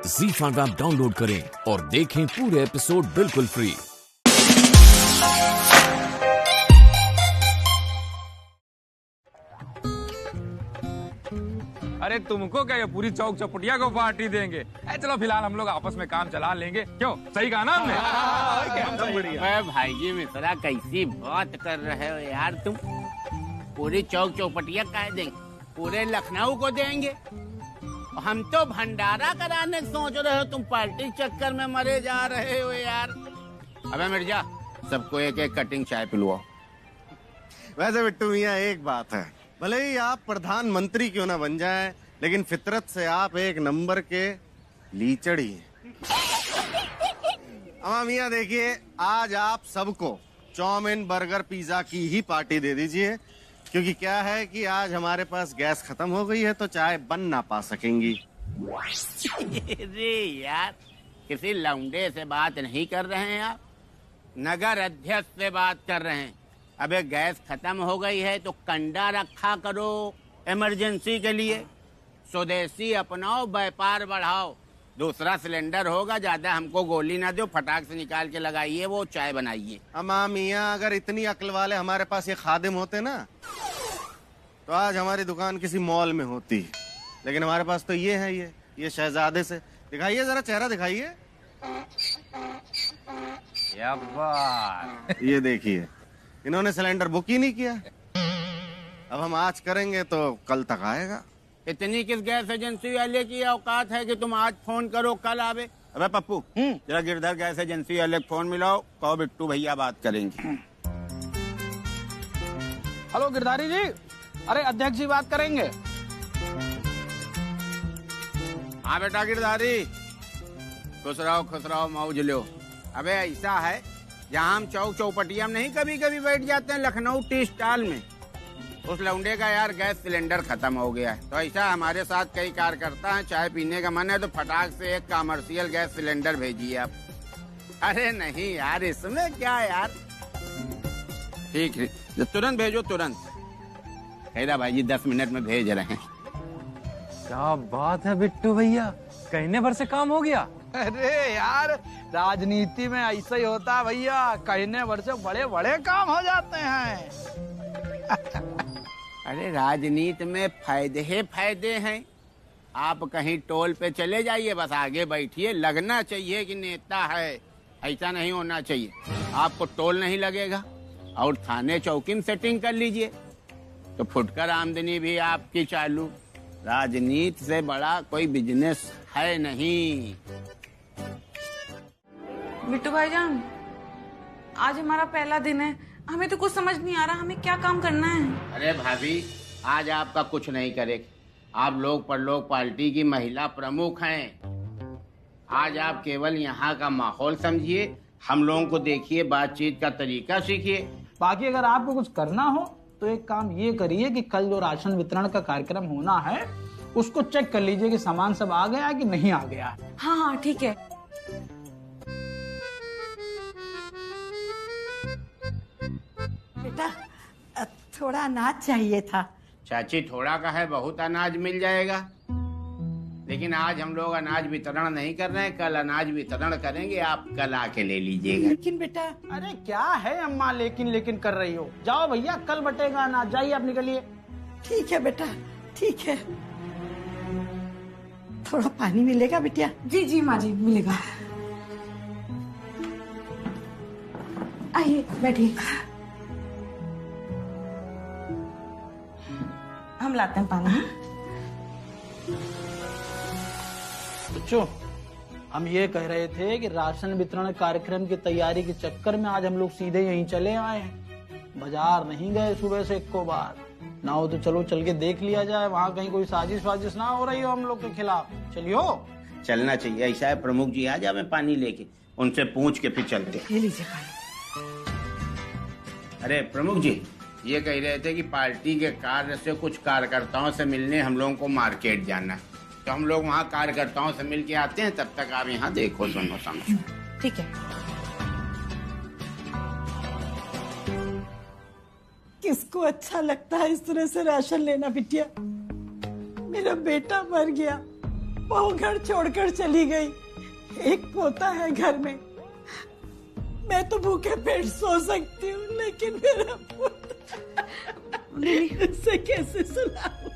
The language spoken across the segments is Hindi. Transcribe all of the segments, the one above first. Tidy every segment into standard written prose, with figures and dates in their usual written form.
ZEE5 ऐप डाउनलोड करें और देखें पूरे एपिसोड बिल्कुल फ्री। अरे तुमको क्या, ये पूरी चौक चौपटिया को पार्टी देंगे? चलो फिलहाल हम लोग आपस में काम चला लेंगे। क्यों, सही कहा ना हमने? भाई जी मित्रा, कैसी बात कर रहे हो यार तुम? पूरी चौक चौपटिया कह देंगे, पूरे लखनऊ को देंगे। हम तो भंडारा कराने सोच रहे हो, तुम पार्टी चक्कर में मरे जा रहे हो यार। अबे मिर्जा, सबको एक एक कटिंग चाय पिलवाओ। वैसे बिट्टू मियां, एक बात है, भले ही आप प्रधानमंत्री क्यों ना बन जाएं, लेकिन फितरत से आप एक नंबर के लीचड़ ही हैं। अम्मा मियां देखिए, आज आप सबको चाउमीन बर्गर पिज्जा की ही पार्टी दे दीजिए, क्योंकि क्या है कि आज हमारे पास गैस खत्म हो गई है तो चाय बन ना पा सकेंगी। अरे यार, किसी लौंडे से बात नहीं कर रहे हैं आप, नगर अध्यक्ष से बात कर रहे हैं। अबे गैस खत्म हो गई है तो कंडा रखा करो इमरजेंसी के लिए। स्वदेशी अपनाओ, व्यापार बढ़ाओ। दूसरा सिलेंडर होगा, ज्यादा हमको गोली ना दो, फटाक से निकाल के लगाइए, वो चाय बनाइए। अम्मा मियां, अगर इतनी अक्ल वाले हमारे पास ये खादिम होते ना, तो आज हमारी दुकान किसी मॉल में होती। लेकिन हमारे पास तो ये है, ये शहजादे से। दिखाइए जरा, चेहरा दिखाइए। क्या बात। ये देखिए, इन्होंने सिलेंडर बुक ही नहीं किया। अब हम आज करेंगे तो कल तक आएगा। इतनी किस गैस एजेंसी वाले की औकात है कि तुम आज फोन करो कल आवे? अबे पप्पू, जरा गिरधर गैस एजेंसी वाले फोन मिलाओ, कहो बिट्टू भैया बात करेंगे। हेलो गिरधारी जी, अरे अध्यक्ष जी बात करेंगे। हाँ बेटा गिरधारी, खुश रहो मौज लो। अबे ऐसा है, जहाँ हम चौक चौपटिया में नहीं कभी कभी बैठ जाते हैं लखनऊ टी स्टॉल में, उस लौंडे का यार गैस सिलेंडर खत्म हो गया है। तो ऐसा हमारे साथ कई कार्यकर्ता हैं, चाय पीने का मन है तो फटाक से एक कमर्शियल गैस सिलेंडर भेजिए आप। अरे नहीं यार, इसमें क्या यार। ठीक है, तुरंत भेजो तुरंत। हैदा भाई जी 10 मिनट में भेज रहे हैं। क्या बात है बिट्टू भैया, कहने भर से काम हो गया। अरे यार, राजनीति में ऐसा ही होता है भैया, कहने भर से बड़े बड़े काम हो जाते हैं। अरे राजनीति में फायदे हैं। आप कहीं टोल पे चले जाइए, बस आगे बैठिए, लगना चाहिए कि नेता है, ऐसा नहीं होना चाहिए। आपको टोल नहीं लगेगा और थाने चौकी में सेटिंग कर लीजिए तो फुटकर आमदनी भी आपकी चालू। राजनीति से बड़ा कोई बिजनेस है नहीं। बिट्टू भाईजान, आज हमारा पहला दिन है, हमें तो कुछ समझ नहीं आ रहा हमें क्या काम करना है। अरे भाभी, आज आपका कुछ नहीं करेगा। आप लोग परलोक पार्टी की महिला प्रमुख हैं। आज आप केवल यहाँ का माहौल समझिए, हम लोगों को देखिए, बातचीत का तरीका सीखिए। बाकी अगर आपको कुछ करना हो तो एक काम ये करिए कि कल जो राशन वितरण का कार्यक्रम होना है उसको चेक कर लीजिए कि सामान सब आ गया कि नहीं आ गया। हाँ ठीक है। बेटा, थोड़ा अनाज चाहिए था। चाची, थोड़ा का है, बहुत अनाज मिल जाएगा। लेकिन आज हम लोग अनाज वितरण नहीं कर रहे हैं, कल अनाज वितरण करेंगे, आप कल आके ले लीजिएगा। लेकिन बेटा। अरे क्या है अम्मा लेकिन कर रही हो? जाओ भैया, कल बटेगा अनाज, जाइए आप निकलिए। ठीक है बेटा, ठीक है। थोड़ा पानी मिलेगा बिटिया? जी जी माँ जी, मिलेगा। आइए बैठिए, हम लाते हैं पानी। बच्चों, हम ये कह रहे थे कि राशन वितरण कार्यक्रम की तैयारी के चक्कर में आज हम लोग सीधे यहीं चले आए हैं। बाजार नहीं गए सुबह से एको बार। ना हो तो चलो चल के देख लिया जाए, वहाँ कहीं कोई साजिश वाजिश ना हो रही हो हम लोग के खिलाफ। चलियो। चलना चाहिए। ऐसा है, प्रमुख जी आ जाए पानी लेके, उनसे पूछ के फिर चलते। ये लीजिए पानी। अरे प्रमुख जी, ये कह रहे थे कि पार्टी के कार्य से कुछ कार्यकर्ताओं से मिलने हम लोगों को मार्केट जाना है, तो हम लोग वहाँ कार्यकर्ताओं से मिल के आते हैं, तब तक आप यहाँ देखो, सुनो समझो। ठीक है। किसको अच्छा लगता है इस तरह से राशन लेना बिटिया? मेरा बेटा मर गया, बहू घर छोड़कर चली गई, एक पोता है घर में। मैं तो भूखे पेट सो सकती हूँ, लेकिन मेरा पोता उसे कैसे सुलाऊं?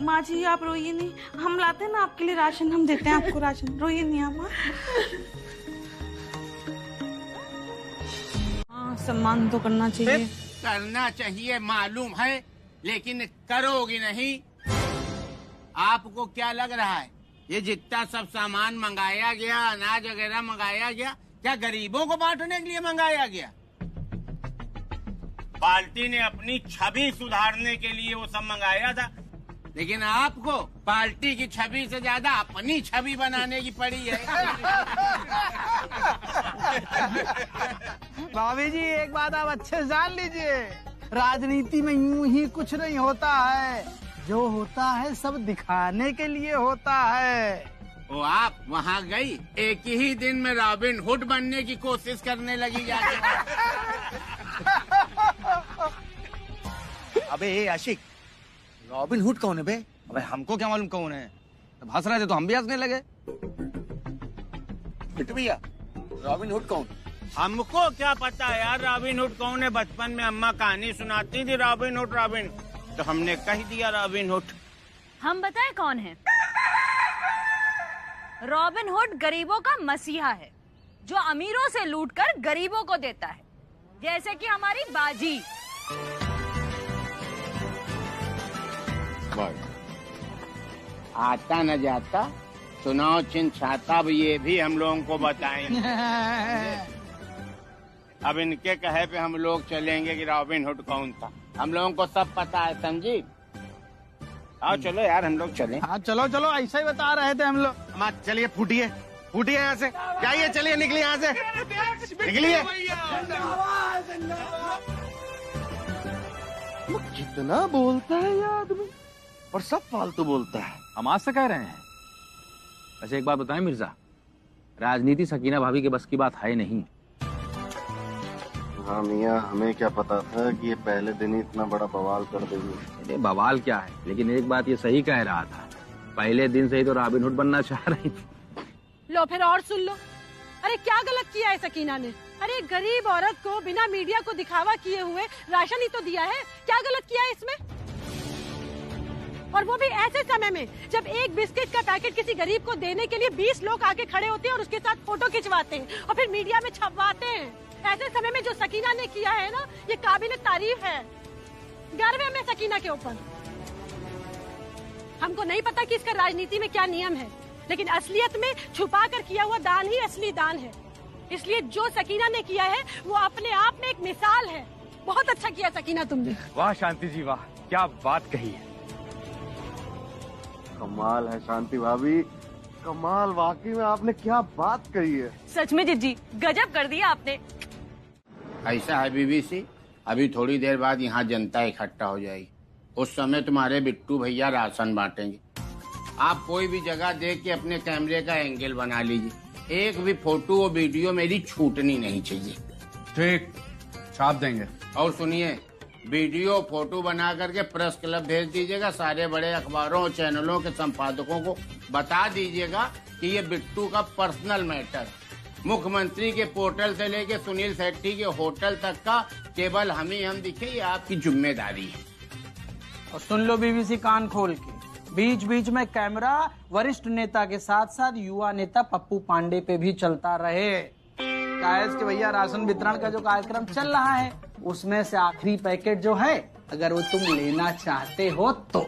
माँ जी आप रोइए नहीं, हम लाते हैं ना आपके लिए राशन, हम देते हैं आपको राशन, रोइए नहीं आप। हाँ सम्मान तो करना चाहिए। करना चाहिए मालूम है, लेकिन करोगी नहीं। आपको क्या लग रहा है ये जितना सब सामान मंगाया गया, अनाज वगैरह मंगाया गया, क्या गरीबों को बांटने के लिए मंगाया गया? पार्टी ने अपनी छवि सुधारने के लिए वो सब मंगाया था, लेकिन आपको पार्टी की छवि से ज्यादा अपनी छवि बनाने की पड़ी है। भाभी जी एक बात आप अच्छे से जान लीजिए, राजनीति में यूं ही कुछ नहीं होता है, जो होता है सब दिखाने के लिए होता है। वो आप वहाँ गई, एक ही दिन में रॉबिन हुड बनने की कोशिश करने लगी जाके। अबे आशिक, रॉबिन हुड कौन है बे? अबे हमको क्या मालूम कौन है, जब हंस रहे थे तो हम भी हंसने लगे। बिट्टू भैया, रॉबिन हुड कौन? हमको क्या पता यार रॉबिन हुड कौन है। बचपन में अम्मा कहानी सुनाती थी रॉबिन हुड रॉबिन, तो हमने कह दिया रॉबिन हुड। हम बताएं कौन है? रॉबिन हुड गरीबों का मसीहा है, जो अमीरों से लूटकर गरीबों को देता है, जैसे कि हमारी बाजी। आता न जाता चुनाव चिन्ह छाता, अब ये भी हम लोगों को बताएंगे। अब इनके कहे पे हम लोग चलेंगे कि रॉबिन हुड कौन था। हम लोगों को सब पता है, समझी? आओ चलो यार हम लोग चलें। हाँ चलो चलो, ऐसा ही बता रहे थे हम लोग। अम्मा चलिए, फूटिए फूटिए यहाँ से, जाइए, चलिए निकलिए यहाँ से, निकलिए। कितना बोलता है ये आदमी, और सब फालतू बोलता है। हम आज से कह रहे हैं। वैसे एक बात बताएं मिर्जा, राजनीति सकीना भाभी के बस की बात है नहीं। हाँ मियाँ, हमें क्या पता था कि ये पहले दिन ही इतना बड़ा बवाल कर देगी। अरे बवाल क्या है, लेकिन एक बात ये सही कह रहा था, पहले दिन से ही तो रॉबिन हुड बनना चाह रही थी। लो फिर और सुन लो। अरे क्या गलत किया है सकीना ने? अरे गरीब औरत को बिना मीडिया को दिखावा किए हुए राशन ही तो दिया है, क्या गलत किया है इसमें? और वो भी ऐसे समय में जब एक बिस्किट का पैकेट किसी गरीब को देने के लिए 20 लोग आके खड़े होते हैं और उसके साथ फोटो खिंचवाते हैं और फिर मीडिया में छपवाते हैं। ऐसे समय में जो सकीना ने किया है ना, ये काबिल तारीफ है। गर्व है हमें सकीना के ऊपर। हमको नहीं पता कि इसका राजनीति में क्या नियम है, लेकिन असलियत में छुपा कर किया हुआ दान ही असली दान है। इसलिए जो सकीना ने किया है वो अपने आप में एक मिसाल है। बहुत अच्छा किया सकीना तुमने। वाह शांति जी वाह, क्या बात कही है। कमाल है शांति भाभी, कमाल, वाकई में आपने क्या बात कही है। सच में जिज्जी गजब कर दिया आपने। ऐसा है बीबीसी, अभी थोड़ी देर बाद यहाँ जनता इकट्ठा हो जाएगी, उस समय तुम्हारे बिट्टू भैया राशन बांटेंगे। आप कोई भी जगह देख के अपने कैमरे का एंगल बना लीजिए, एक भी फोटो और वीडियो मेरी छूटनी नहीं चाहिए। ठीक, छाप देंगे। और सुनिए, वीडियो फोटो बना करके प्रेस क्लब भेज दीजिएगा, सारे बड़े अखबारों और चैनलों के संपादकों को बता दीजिएगा कि ये बिट्टू का पर्सनल मैटर, मुख्यमंत्री के पोर्टल से लेके सुनील शेट्टी के होटल तक का केवल हम दिखे, ये आपकी जिम्मेदारी है। और सुन लो बीबीसी कान खोल के, बीच बीच में कैमरा वरिष्ठ नेता के साथ साथ युवा नेता पप्पू पांडे पे भी चलता रहे। कायस के भैया राशन वितरण का जो कार्यक्रम चल रहा है, उसमें से आखिरी पैकेट जो है, अगर वो तुम लेना चाहते हो तो।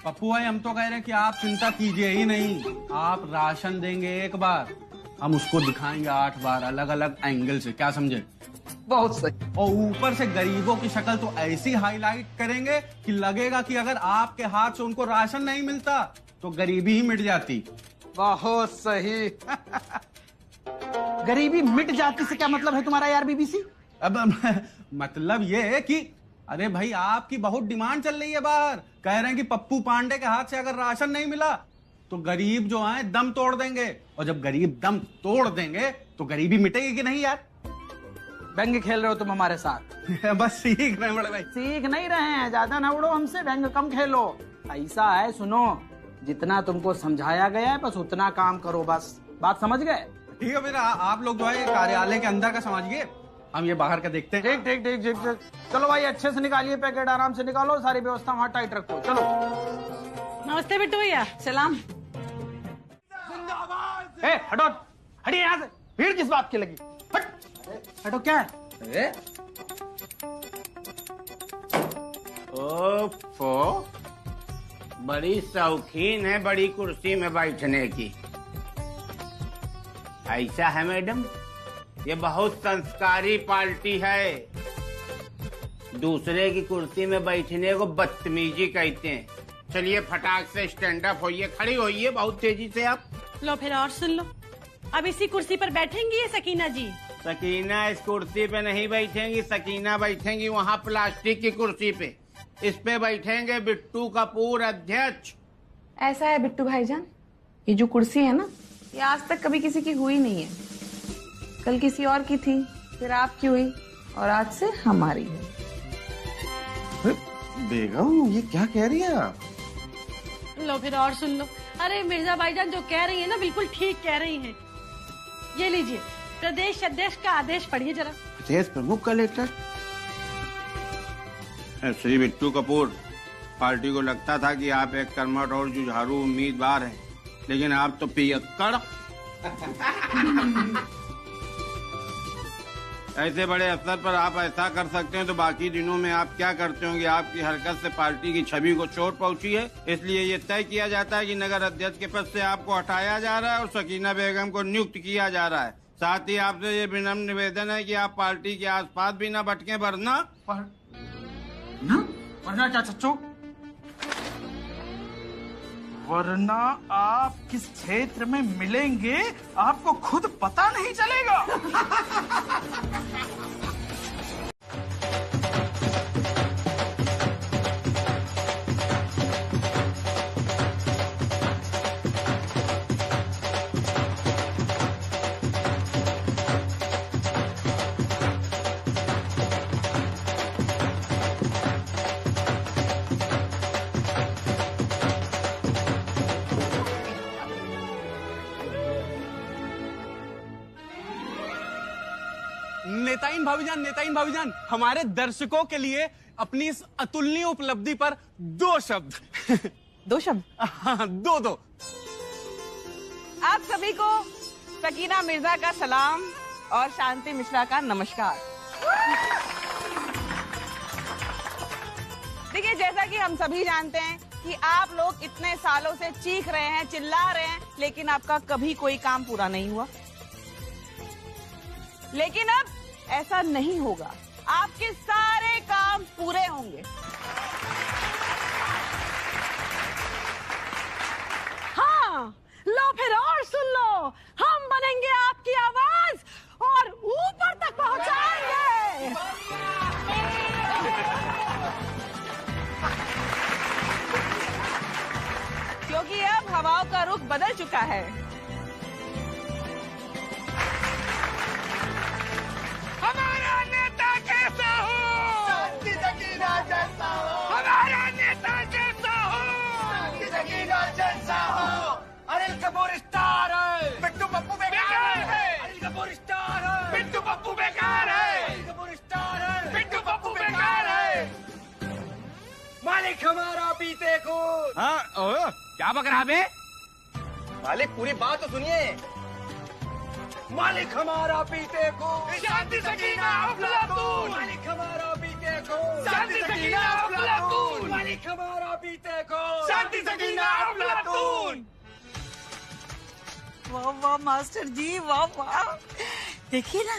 पप्पू भाई हम तो कह रहे हैं कि आप चिंता कीजिए ही नहीं, आप राशन देंगे एक बार, हम उसको दिखाएंगे 8 बार अलग अलग एंगल से, क्या समझे? बहुत सही। और ऊपर से गरीबों की शक्ल तो ऐसी हाईलाइट करेंगे कि लगेगा कि अगर आपके हाथ से उनको राशन नहीं मिलता तो गरीबी ही मिट जाती। बहुत सही। गरीबी मिट जाती से क्या मतलब है तुम्हारा यार बीबीसी? अब मतलब ये है कि अरे भाई आपकी बहुत डिमांड चल रही है बाहर, कह रहे हैं कि पप्पू पांडे के हाथ से अगर राशन नहीं मिला तो गरीब जो है दम तोड़ देंगे, और जब गरीब दम तोड़ देंगे तो गरीबी मिटेगी कि नहीं यार? व्यंग खेल रहे हो तुम हमारे साथ। बस सीख रहे बड़े भाई। सीख नहीं रहे हैं, ज्यादा ना उड़ो हमसे, व्यंग कम खेलो। ऐसा है सुनो, जितना तुमको समझाया गया है बस उतना काम करो, बस। बात समझ गए? ठीक है, फिर आप लोग जो है कार्यालय के अंदर का समझिए, हम ये बाहर का देखते हैं। ठीक ठीक ठीक ठीक ठीक। चलो भाई, अच्छे से निकालिए पैकेट, आराम से निकालो, सारी व्यवस्था वहाँ टाइट रखो। चलो। नमस्ते बिट्टू भैया। सलाम। हटो, हटिए यहाँ से। भीड़ किस बात की लगी? हटो। क्या है? ओफो, बड़ी शौकीन है बड़ी कुर्सी में बैठने की। ऐसा है मैडम, ये बहुत संस्कारी पार्टी है। दूसरे की कुर्सी में बैठने को बदतमीजी कहते हैं। चलिए फटाक से स्टैंड अप होइए, खड़ी होइए बहुत तेजी से आप। लो फिर और सुन लो, अब इसी कुर्सी पर बैठेंगी ये सकीना जी? सकीना इस कुर्सी पे नहीं बैठेंगी, सकीना बैठेंगी वहाँ प्लास्टिक की कुर्सी पे। इस पे बैठेंगे बिट्टू कपूर अध्यक्ष। ऐसा है बिट्टू भाईजान, ये जो कुर्सी है ना, ये आज तक कभी किसी की हुई नहीं है। कल किसी और की थी, फिर आपकी हुई, और आज से हमारी है। बेगम, ये क्या कह रही है आप? लो फिर और सुन लो। अरे मिर्जा भाईजान जो कह रही है ना, बिल्कुल ठीक कह रही हैं। ये लीजिए, प्रदेश अध्यक्ष का आदेश पढ़िए जरा। प्रदेश प्रमुख कलेक्टर। श्री बिट्टू कपूर, पार्टी को लगता था कि आप एक कर्मठ और जुझारू उम्मीदवार हैं, लेकिन आप तो पियक्कड़। ऐसे बड़े अवसर पर आप ऐसा कर सकते हैं तो बाकी दिनों में आप क्या करते होंगे? आपकी हरकत से पार्टी की छवि को चोट पहुंची है, इसलिए ये तय किया जाता है कि नगर अध्यक्ष के पद से आपको हटाया जा रहा है और सकीना बेगम को नियुक्त किया जा रहा है। साथ ही आपसे ये विनम्र निवेदन है कि आप पार्टी के आसपास भी न भटके, वरना क्या चच्चू? वरना आप किस क्षेत्र में मिलेंगे आपको खुद पता नहीं चलेगा। नेताइन भाभीजान, हमारे दर्शकों के लिए अपनी इस अतुलनीय उपलब्धि पर दो शब्द। दो शब्द? हाँ, दो। आप सभी को सकीना मिर्जा का सलाम और शांति मिश्रा का नमस्कार। देखिए, जैसा कि हम सभी जानते हैं कि आप लोग इतने सालों से चीख रहे हैं, चिल्ला रहे हैं, लेकिन आपका कभी कोई काम पूरा नहीं हुआ। लेकिन अब ऐसा नहीं होगा, आपके सारे काम पूरे होंगे। हाँ, लो फिर और सुन लो, हम बनेंगे आपकी आवाज और ऊपर तक पहुंचाएंगे। क्योंकि अब हवाओं का रुख बदल चुका है। हमारा नेता कैसा हो? शांति सकीना जैसा हो। हमारा नेता जैसा हो। शांति सकीना जैसा हो। अनिल कपूर स्टार है, बिट्टू पप्पू बेकार है। अनिल कपूर स्टार है, बिट्टू पप्पू बेकार है। अनिल कपूर स्टार है, बिट्टू पप्पू बेकार है। मालिक हमारा पीते खून। हाँ, क्या बक रहा बे? मालिक पूरी बात तो सुनिए। मालिक हमारा पीते को शांति सकीना अफलातून। मालिक हमारा पीते को शांति सकीना अफलातून। मालिक हमारा पीते को शांति सकीना अफलातून। वाह वाह मास्टर जी, वाह वाह। देखिए ना,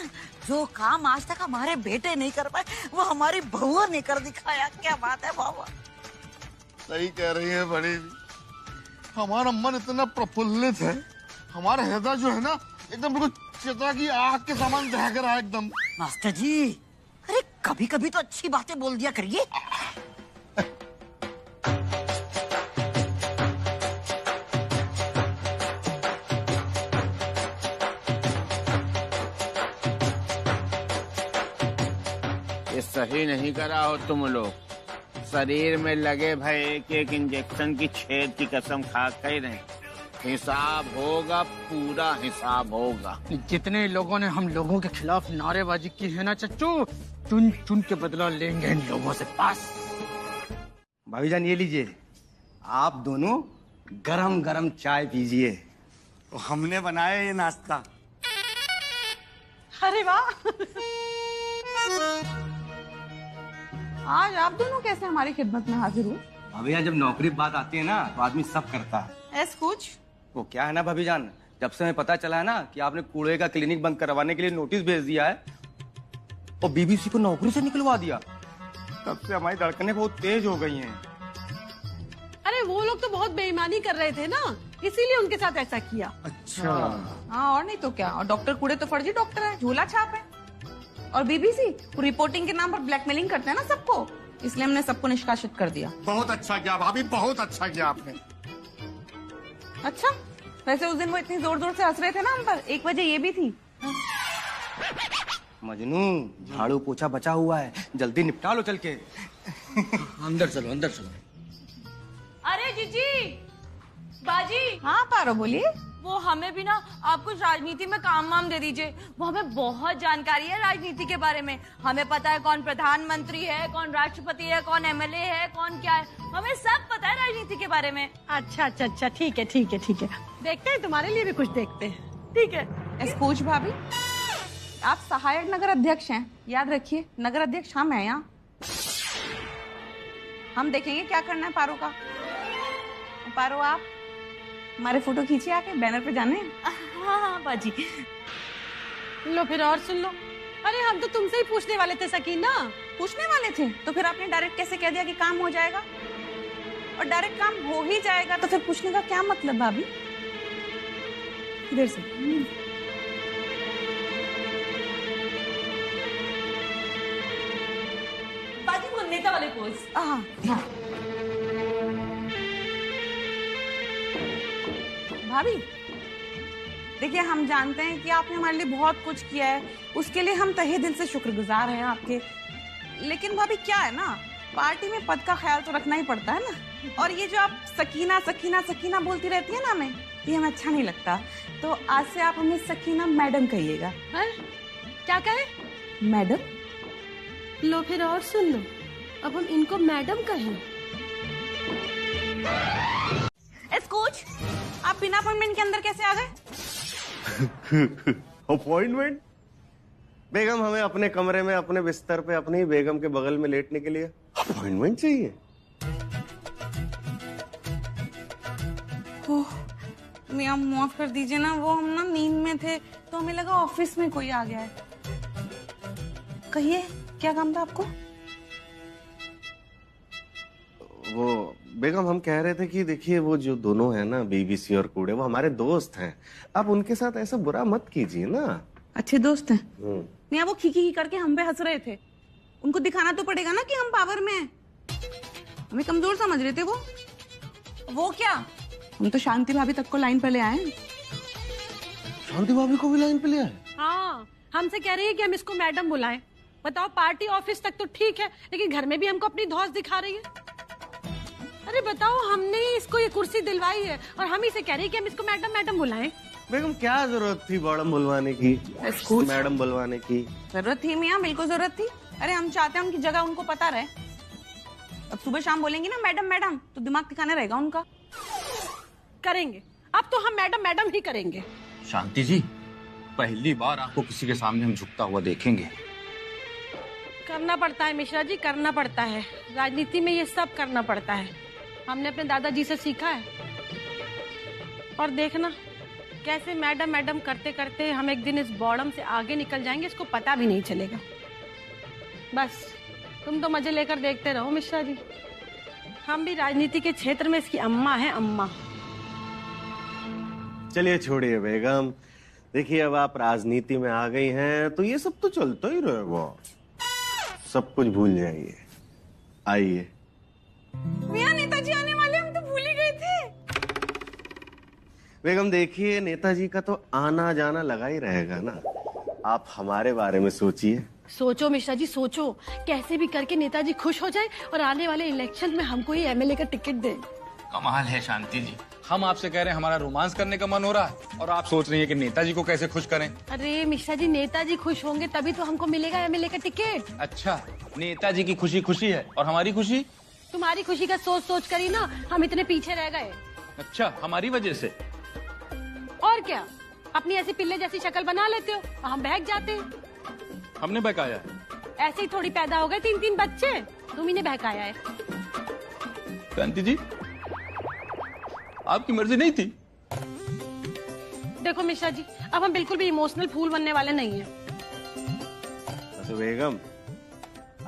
जो काम आज तक हमारे बेटे नहीं कर पाए वो हमारी बहुओं ने कर दिखाया। क्या बात है, वाह वाह। सही कह रही है बड़ी भी, हमारा मन इतना प्रफुल्लित है, हमारा हृदय जो है ना एकदम बिल्कुल चिता की आग के समान दहक रहा है एकदम। मास्टर जी, अरे कभी कभी तो अच्छी बातें बोल दिया करिए। ये सही नहीं करा हो तुम लोग, शरीर में लगे भाई एक एक इंजेक्शन की छेद की कसम खा कर रहे, हिसाब होगा, पूरा हिसाब होगा। जितने लोगों ने हम लोगों के खिलाफ नारेबाजी की है ना चच्चू, चुन चुन के बदला लेंगे इन लोगों से। पास भाभी जान ये लीजिए, आप दोनों गरम गरम चाय पीजिए। तो हमने बनाया ये नाश्ता। अरे वाह, आज आप दोनों कैसे हमारी खिदमत में हाजिर हुए? भाभी जान जब नौकरी बात आती है ना तो आदमी सब करता है। ऐस कुछ वो क्या है ना भाभी जान, जब से हमें पता चला है ना कि आपने कूड़े का क्लिनिक बंद करवाने के लिए नोटिस भेज दिया है और बीबीसी को नौकरी से निकलवा दिया, तब से हमारी धड़कनें बहुत तेज हो गई हैं। अरे वो लोग तो बहुत बेईमानी कर रहे थे ना, इसीलिए उनके साथ ऐसा किया। अच्छा हाँ, और नहीं तो क्या। और डॉक्टर कूड़े तो फर्जी डॉक्टर है, झोला छाप है। और बीबीसी रिपोर्टिंग के नाम पर ब्लैकमेलिंग करते हैं ना सबको, इसलिए हमने सबको निष्कासित कर दिया। बहुत अच्छा किया भाभी, बहुत अच्छा किया आपने। अच्छा, वैसे उस दिन वो इतनी जोर जोर से हंस रहे थे ना हम पर, एक वजह ये भी थी। मजनू, झाड़ू पोछा बचा हुआ है, जल्दी निपटा लो चल के। अंदर चलो, अंदर चलो। अरे जीजी, बाजी। हाँ पारो, बोलिए। वो हमें भी ना आप कुछ राजनीति में काम वाम दे दीजिए। वो हमें बहुत जानकारी है राजनीति के बारे में। हमें पता है कौन प्रधानमंत्री है, कौन राष्ट्रपति है, कौन एमएलए है, कौन क्या है, हमें सब पता है राजनीति के बारे में। अच्छा अच्छा अच्छा, ठीक है ठीक है ठीक है, देखते हैं, तुम्हारे लिए भी कुछ देखते हैं। ठीक है। स्कूच भाभी, आप सहायक नगर अध्यक्ष हैं, याद रखिए। नगर अध्यक्ष हम हैं यहाँ। हम देखेंगे क्या करना है पारो का। पारो, आप हमारे फोटो खींचिए आके, बैनर पे जाने। हाँ हाँ बाजी। लो फिर और सुन लो। अरे हम तो तुमसे ही पूछने वाले थे सकीना। पूछने वाले थे तो फिर आपने डायरेक्ट कैसे कह दिया कि काम हो जाएगा? और डायरेक्ट काम हो ही जाएगा तो फिर पूछने का क्या मतलब भाभी? इधर से। बाजी वो नेता वाले पोज। हाँ हाँ। भाभी देखिए, हम जानते हैं कि आपने हमारे लिए बहुत कुछ किया है, उसके लिए हम तहे दिल से शुक्रगुजार हैं आपके। लेकिन भाभी क्या है ना, पार्टी में पद का ख्याल तो रखना ही पड़ता है ना। और ये जो आप सकीना सकीना सकीना बोलती रहती है ना, हमें ये हमें अच्छा नहीं लगता। तो आज से आप हमें सकीना मैडम कहिएगा। क्या कहे? मैडम। लो फिर और सुन लो, अब हम इनको मैडम कहें। कोच, आप बिना अपॉइंटमेंट के अंदर कैसे आ गए? अपॉइंटमेंट? बेगम हमें अपने कमरे में अपने बिस्तर पे अपनी बेगम के बगल में लेटने के लिए अपॉइंटमेंट चाहिए। मियां माफ कर दीजिए ना, वो हम ना नींद में थे तो हमें लगा ऑफिस में कोई आ गया है। कहिए क्या काम था आपको? वो बेगम हम कह रहे थे कि देखिए वो जो दोनों है ना, बीबीसी और कूड़े, वो हमारे दोस्त हैं। आप उनके साथ ऐसा बुरा मत कीजिए ना। अच्छे दोस्त हैं। नहीं, वो खी करके हम पे हंस रहे थे। उनको दिखाना तो पड़ेगा ना कि हम पावर में हैं। हमें कमजोर समझ रहे थे वो क्या? हम तो शांति भाभी तक को लाइन पे ले आए। शांति भाभी को भी लाइन पे ले आए? हाँ, हमसे कह रही है कि हम इसको मैडम बुलाएं। बताओ, पार्टी ऑफिस तक तो ठीक है, लेकिन घर में भी हमको अपनी धौंस दिखा रही है। अरे बताओ, हमने इसको ये कुर्सी दिलवाई है और हम ही से कह रही है कि हम इसको मैडम मैडम बुलाएं। बेगम क्या जरूरत थी मैडम बुलवाने की? मैडम बुलवाने की जरूरत थी मियाँ, बिल्कुल जरूरत थी। अरे हम चाहते हैं उनकी जगह उनको पता रहे। अब सुबह शाम बोलेंगी ना मैडम मैडम, तो दिमाग ठिकाने रहेगा उनका। करेंगे, अब तो हम मैडम मैडम ही करेंगे। शांति जी, पहली बार आपको किसी के सामने हम झुकता हुआ देखेंगे। करना पड़ता है मिश्रा जी, करना पड़ता है। राजनीति में ये सब करना पड़ता है। हमने अपने दादाजी से सीखा है। और देखना कैसे मैडम मैडम करते करते हम एक दिन इस बॉर्डम से आगे निकल जाएंगे, इसको पता भी नहीं चलेगा। बस तुम तो मजे लेकर देखते रहो मिश्रा जी। हम भी राजनीति के क्षेत्र में इसकी अम्मा है, अम्मा। चलिए छोड़िए बेगम, देखिए अब आप राजनीति में आ गई हैं तो ये सब तो चलता ही रहेगा। सब कुछ भूल जाइए। आइए। मियां नेताजी आने वाले, हम तो भूल ही गए थे। बेगम देखिए, नेताजी का तो आना जाना लगा ही रहेगा ना। आप हमारे बारे में सोचिए, सोचो मिश्रा जी, सोचो कैसे भी करके नेताजी खुश हो जाए और आने वाले इलेक्शन में हमको ही एमएलए का टिकट दे। कमाल है शांति जी। हम आपसे कह रहे हैं हमारा रोमांस करने का मन हो रहा है और आप सोच रही हैं कि नेताजी को कैसे खुश करें। अरे मिश्रा जी, नेताजी खुश होंगे तभी तो हमको मिलेगा एमएलए का टिकट। अच्छा, नेताजी की खुशी खुशी है और हमारी खुशी? तुम्हारी खुशी का सोच सोच कर ही ना हम इतने पीछे रह गए। अच्छा, हमारी वजह से? और क्या, अपनी ऐसी पिल्ले जैसी शक्ल बना लेते हो, हम बहक जाते हैं। हमने बहकाया है? ऐसे ही थोड़ी पैदा हो गए 3-3 बच्चे, तुम ही ने बहकाया है। शांति जी, आपकी मर्जी नहीं थी? देखो मिश्रा जी, अब हम बिल्कुल भी इमोशनल फूल बनने वाले नहीं हैं। बेगम,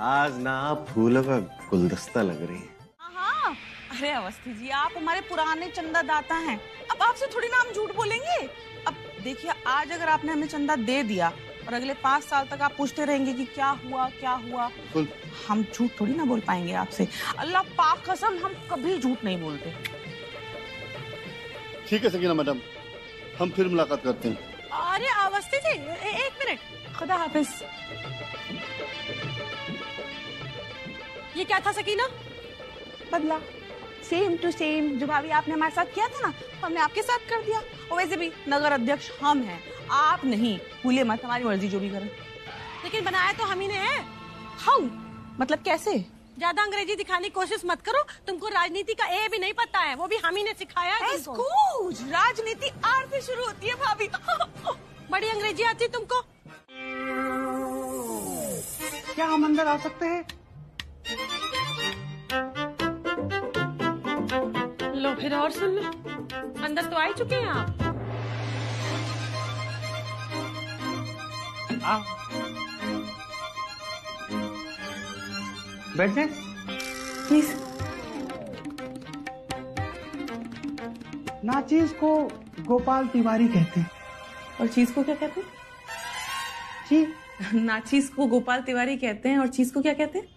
आज ना आप फूलों का गुलदस्ता लग रही है। हाँ, अरे अवस्थी जी, आप हमारे पुराने चंदा दाता हैं। अब आपसे थोड़ी ना हम झूठ बोलेंगे। अब देखिए, आज अगर आपने हमें चंदा दे दिया और अगले 5 साल तक आप पूछते रहेंगे कि क्या हुआ क्या हुआ, हम झूठ थोड़ी ना बोल पाएंगे आपसे। अल्लाह पाक कसम, हम कभी झूठ नहीं बोलते। ठीक है सकीना मैडम, हम फिर मुलाकात करते हैं। अरे अवस्थी जी, एक मिनट, खुदा हाफिज। ये क्या था सकीना? बदला, सेम टू सेम। जो भाभी आपने हमारे साथ किया था ना, हमने आपके साथ कर दिया। और वैसे भी नगर अध्यक्ष हम हैं, आप नहीं। भूले मत, हमारी मर्जी जो भी करें। लेकिन बनाया तो हम ही ने है। हम मतलब कैसे? ज्यादा अंग्रेजी दिखाने की कोशिश मत करो, तुमको राजनीति का ए भी नहीं पता है, वो भी हम ही ने सिखाया है तुमको। राजनीति आर से शुरू होती है भाभी। बड़ी अंग्रेजी आती है तुमको। क्या हम अंदर आ सकते हैं? लो फिर और सुन लो, अंदर तो आ ही चुके हैं आप। बैठ जाए प्लीज। नाचीज को गोपाल तिवारी कहते हैं। और चीज को क्या कहते हैं? जी, नाचीज को गोपाल तिवारी कहते हैं और चीज को क्या कहते हैं?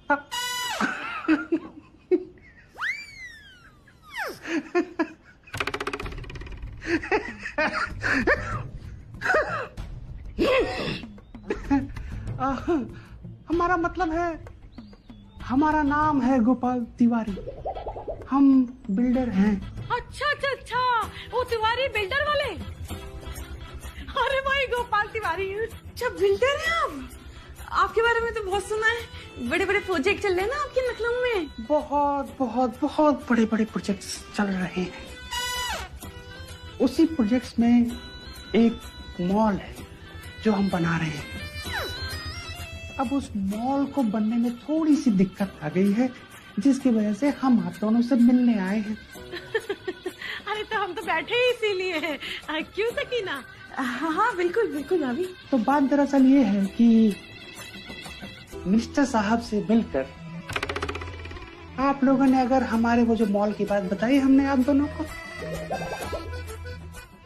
हमारा मतलब है, हमारा नाम है गोपाल तिवारी, हम बिल्डर हैं। अच्छा अच्छा अच्छा, वो तिवारी बिल्डर वाले। अरे भाई गोपाल तिवारी, अच्छा बिल्डर हैं आप? आपके बारे में तो बहुत सुना है, बड़े बड़े प्रोजेक्ट चल रहे हैं ना आपके लखनऊ में। बहुत बहुत बहुत बड़े बड़े प्रोजेक्ट्स चल रहे हैं। उसी प्रोजेक्ट्स में एक मॉल है जो हम बना रहे हैं। अब उस मॉल को बनने में थोड़ी सी दिक्कत आ गई है, जिसकी वजह से हम आप दोनों से मिलने आए हैं। अरे तो हम तो बैठे ही इसीलिए हैं। क्यों सकीना? हाँ बिल्कुल बिल्कुल भाभी। तो बात दरअसल ये है कि मिनिस्टर साहब से मिलकर आप लोगों ने अगर हमारे वो जो मॉल की बात बताई हमने आप दोनों को,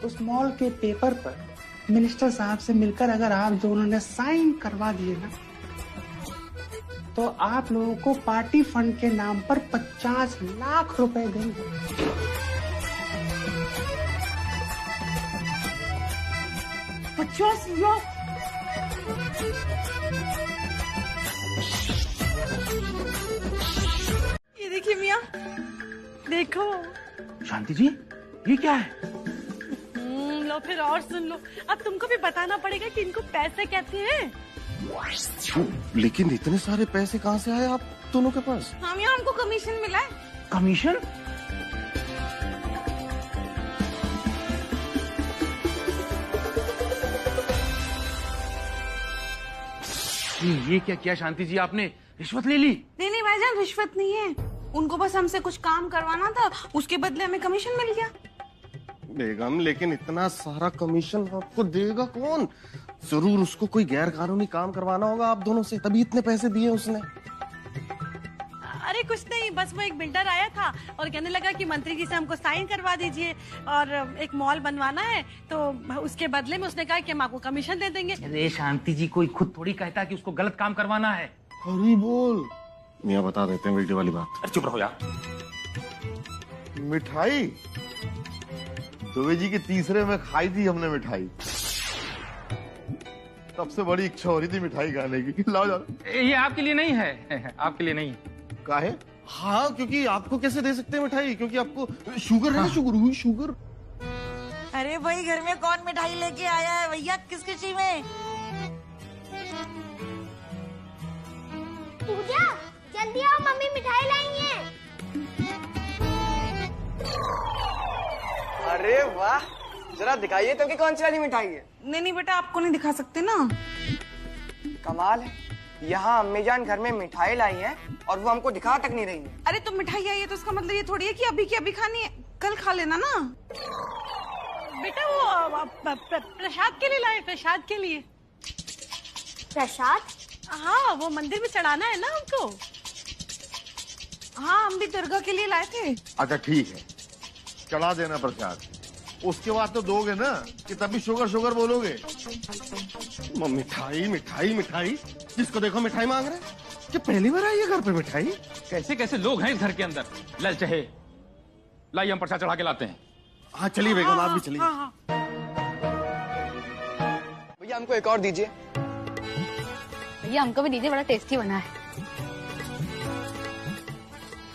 उस मॉल के पेपर पर मिनिस्टर साहब से मिलकर अगर आप दोनों ने साइन करवा दिए ना, तो आप लोगों को पार्टी फंड के नाम पर 50 लाख रुपए देंगे। ये देखिए मियाँ, देखो। शांति जी, ये क्या है? लो फिर और सुन लो, अब तुमको भी बताना पड़ेगा कि इनको पैसे कहते हैं। लेकिन इतने सारे पैसे कहाँ से आए आप दोनों के पास? हाँ मियाँ, हमको कमीशन मिला है। कमीशन? ये क्या किया शांति जी, आपने रिश्वत ले ली? नहीं नहीं भाईजान, रिश्वत नहीं है, उनको बस हमसे कुछ काम करवाना था, उसके बदले हमें कमीशन मिल गया। बेगम, लेकिन इतना सारा कमीशन आपको देगा कौन? जरूर उसको कोई गैर कानूनी काम करवाना होगा आप दोनों से, तभी इतने पैसे दिए उसने। अरे कुछ नहीं, बस वो एक बिल्डर आया था और कहने लगा कि मंत्री जी से हमको साइन करवा दीजिए और एक मॉल बनवाना है, तो उसके बदले में उसने कहा कि हम आपको कमीशन दे देंगे। अरे शांति जी, कोई खुद थोड़ी कहता कि उसको गलत काम करवाना है। हरी बोल। मियाँ बता देते हैं वीडियो वाली बात। अरे चुप रहो यार। मिठाई दुबे जी के तीसरे में खाई थी हमने मिठाई। तब से बड़ी इच्छा हो रही थी मिठाई खाने की। लाओ जाओ। ये आपके लिए नहीं है, आपके लिए नहीं। काहे? हाँ, क्योंकि आपको कैसे दे सकते हैं मिठाई, क्योंकि आपको शुगर है ना, शुगर हुई शुगर। अरे भाई घर में कौन मिठाई लेके आया है भैया, किस खुशी में? पूजा जल्दी आओ, मम्मी मिठाई लाई है। अरे वाह, जरा दिखाइए तो कि कौन सी वाली मिठाई है। नहीं बेटा, आपको नहीं दिखा सकते ना। कमाल है, यहाँ अम्मी जान घर में मिठाई लाई है और वो हमको दिखा तक नहीं रही है। अरे तो मिठाई आई है तो उसका मतलब ये थोड़ी है कि अभी की अभी खानी है, कल खा लेना ना। बेटा वो प्रसाद के लिए लाए, प्रसाद के लिए। प्रसाद? हाँ, वो मंदिर में चढ़ाना है ना हमको। हाँ, हम भी दरगाह के लिए लाए थे। अच्छा ठीक है, चढ़ा देना प्रसाद, उसके बाद तो दोगे ना कि तभी शुगर शुगर बोलोगे। मिठाई मिठाई मिठाई, जिसको देखो मिठाई मांग रहे। कि पहली बार आई है घर पे मिठाई? कैसे कैसे लोग हैं इस घर के अंदर, ललचहे। लाइए हम प्रसाद चढ़ा के लाते हैं। हाँ चलिए बेगम, आप भी चलिए। भैया हमको एक और दीजिए। भैया हमको भी दीजिए, बड़ा टेस्टी बना है।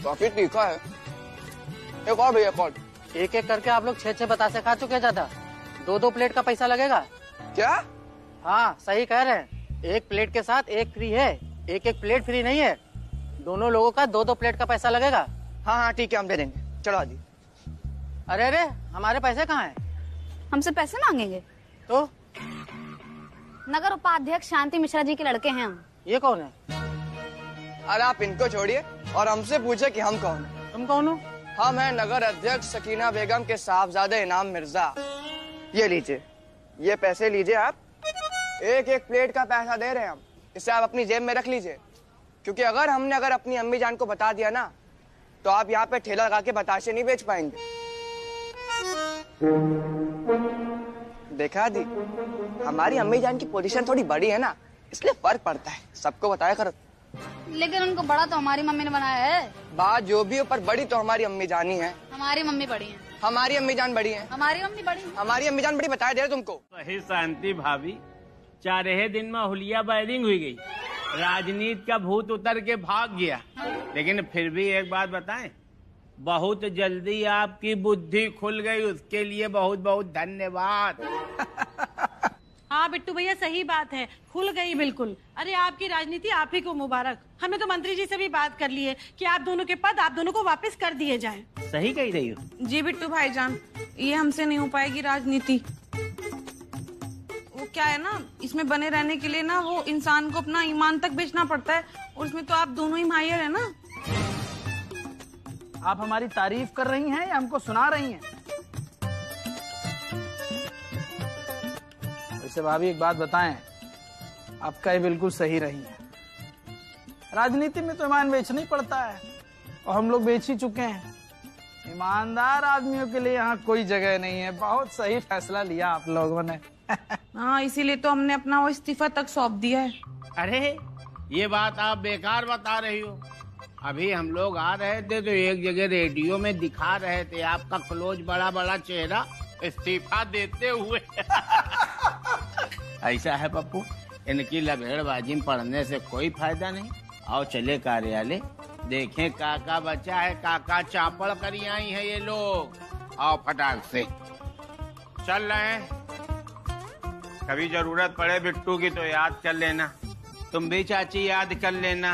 काफी तीखा है। एक और भैया, एक और। एक एक करके आप लोग 6-6 बतासे खा चुके हैं ज्यादा। 2-2 प्लेट का पैसा लगेगा। क्या? हाँ सही कह रहे हैं, एक प्लेट के साथ एक फ्री है, एक एक प्लेट फ्री नहीं है। दोनों लोगों का 2-2 प्लेट का पैसा लगेगा। हाँ हाँ ठीक है, हम दे देंगे, चढ़ा दी। अरे अरे, हमारे पैसे कहाँ हैं? हमसे पैसे मांगेंगे? तो नगर उपाध्यक्ष शांति मिश्रा जी के लड़के हैं हम। ये कौन है? अरे आप इनको छोड़िए और हमसे पूछे कि हम कौन है। तुम कौन हो? हम हैं नगर अध्यक्ष सकीना बेगम के साहबजादे इनाम मिर्जा। ये लीजिए, ये पैसे लीजिए आप। एक एक प्लेट का पैसा दे रहे हैं हम, इसे आप अपनी जेब में रख लीजिए। क्योंकि अगर अपनी अम्मी जान को बता दिया ना, तो आप यहाँ पे ठेला लगा के बताशे नहीं बेच पाएंगे। देखा दी, हमारी अम्मी जान की पोजीशन थोड़ी बड़ी है ना, इसलिए फर्क पड़ता है। सबको बताया करो। लेकिन उनको बड़ा तो हमारी मम्मी ने बनाया है। बात जो भी हो, पर बड़ी तो हमारी अम्मी जान ही है। हमारी मम्मी बड़ी है। हमारी अम्मी जान बड़ी है। हमारी मम्मी बड़ी है। हमारी अम्मी जान बड़ी, बताया दे रहे तुमको। वही शांति भाभी, 4 दिन में हुलिया बायरिंग हुई गई, राजनीति का भूत उतर के भाग गया। लेकिन फिर भी एक बात बताएं, बहुत जल्दी आपकी बुद्धि खुल गई, उसके लिए बहुत बहुत धन्यवाद। हाँ बिट्टू भैया, सही बात है, खुल गई बिल्कुल। अरे आपकी राजनीति आप ही को मुबारक। हमें तो मंत्री जी से भी बात कर ली है कि आप दोनों के पद आप दोनों को वापस कर दिए जाएं। सही कही रही हो। जी बिट्टू भाईजान, ये हमसे नहीं हो पाएगी राजनीति। वो क्या है ना, इसमें बने रहने के लिए ना वो इंसान को अपना ईमान तक बेचना पड़ता है, और उसमें तो आप दोनों ही माहिर है ना। आप हमारी तारीफ कर रही हैं या हमको सुना रही हैं? वैसे भाभी एक बात बताएं, आपका ये बिल्कुल सही रही है। राजनीति में तो ईमान बेचना ही पड़ता है, और हम लोग बेच ही चुके हैं। ईमानदार आदमियों के लिए यहाँ कोई जगह नहीं है। बहुत सही फैसला लिया आप लोगों ने। हाँ, इसीलिए तो हमने अपना वो इस्तीफा तक सौंप दिया है। अरे ये बात आप बेकार बता रही हो। अभी हम लोग आ रहे थे तो एक जगह रेडियो में दिखा रहे थे आपका क्लोज बड़ा बड़ा चेहरा इस्तीफा देते हुए। ऐसा है पप्पू, इनकी लभेड़बाजी में पढ़ने से कोई फायदा नहीं। आओ चले कार्यालय, देखें काका बचा है, काका चापड़ करी आई है ये लोग। आओ फटाक से चल रहे हैं। कभी जरूरत पड़े बिट्टू की तो याद कर लेना, तुम भी चाची याद कर लेना।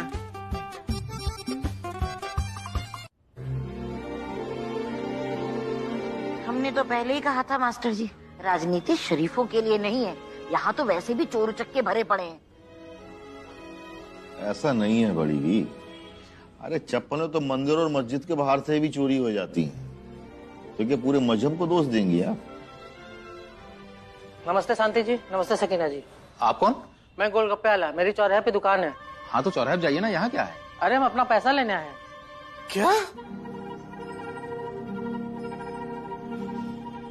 हमने तो पहले ही कहा था मास्टर जी, राजनीति शरीफों के लिए नहीं है। यहाँ तो वैसे भी चोर चक्के भरे पड़े हैं। ऐसा नहीं है बड़ी भी। अरे चप्पलें तो मंदिर और मस्जिद के बाहर से भी चोरी हो जाती हैं, तो क्या पूरे मजहब को दोष देंगी आप? नमस्ते शांति जी। नमस्ते सकीना जी। आप कौन? मैं गोलगप्पे वाला, मेरी चौराहे पे दुकान है। हाँ तो चौराहे पे जाइए ना, यहाँ क्या है? अरे हम अपना पैसा लेने आए हैं। क्या?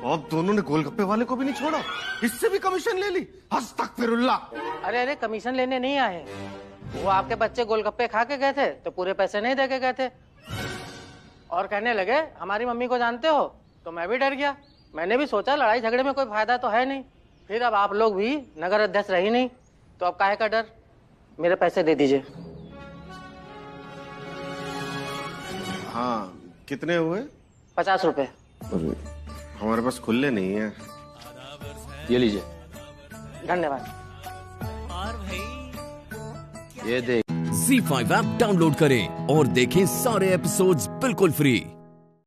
आप दोनों ने गोलगप्पे वाले को भी नहीं छोड़ा, इससे भी कमीशन ले ली। अस्तगफिरुल्लाह। अरे अरे, कमीशन लेने नहीं आए, वो आपके बच्चे गोलगप्पे खा के गए थे तो पूरे पैसे नहीं दे के गए थे, और कहने लगे हमारी मम्मी को जानते हो, तो मैं भी डर गया। मैंने भी सोचा लड़ाई झगड़े में कोई फायदा तो है नहीं। फिर अब आप लोग भी नगर अध्यक्ष रही नहीं, तो अब काहे का डर, मेरे पैसे दे दीजिए। हाँ, कितने हुए? 50 रुपए। अरे, हमारे पास खुले नहीं है। ये लीजिए। धन्यवाद। ये देख। ZEE5 ऐप डाउनलोड करें और देखें सारे एपिसोड्स बिल्कुल फ्री।